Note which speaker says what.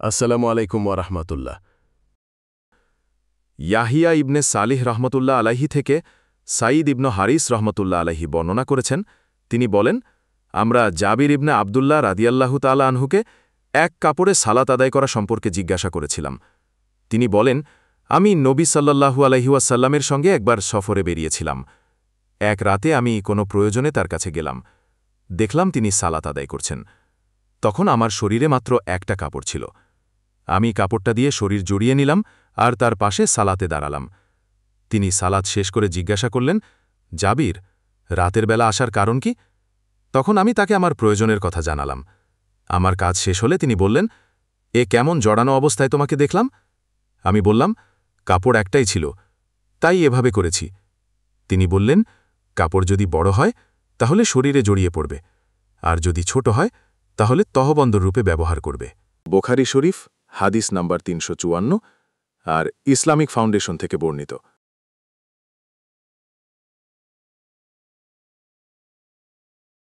Speaker 1: আসসালামু আলাইকুম ওয়ারাহমাতুল্লাহ।
Speaker 2: ইয়াহিয়া ইবনে সালিহ রহমতুল্লাহ আলাইহি থেকে সাঈদ ইবন হারিস রহমতুল্লাহ আলাইহি বর্ণনা করেছেন, তিনি বলেন, আমরা জাবির ইবনে আবদুল্লাহ রাদিয়াল্লাহু তাআলা আনহুকে এক কাপড়ে সালাত আদায় করা সম্পর্কে জিজ্ঞাসা করেছিলাম। তিনি বলেন, আমি নবী সাল্লাল্লাহু আলাইহি ওয়াসাল্লামের সঙ্গে একবার সফরে বেরিয়েছিলাম। এক রাতে আমি কোনো প্রয়োজনে তার কাছে গেলাম। দেখলাম তিনি সালাত আদায় করছেন। তখন আমার শরীরে মাত্র একটা কাপড় ছিল। আমি কাপড়টা দিয়ে শরীর জড়িয়ে নিলাম আর তার পাশে সালাতে দাঁড়ালাম। তিনি সালাত শেষ করে জিজ্ঞাসা করলেন, জাবির, রাতের বেলা আসার কারণ কি? তখন আমি তাকে আমার প্রয়োজনের কথা জানালাম। আমার কাজ শেষ হলে তিনি বললেন, এ কেমন জড়ানো অবস্থায় তোমাকে দেখলাম? আমি বললাম, কাপড় একটাই ছিল, তাই এভাবে করেছি। তিনি বললেন, কাপড় যদি বড় হয় তাহলে শরীরে জড়িয়ে পড়বে, আর যদি ছোট হয় তাহলে তহবন্দর রূপে ব্যবহার করবে। বুখারী শরীফ, হাদিস নাম্বার 354, আর ইসলামিক ফাউন্ডেশন থেকে বর্ণিত।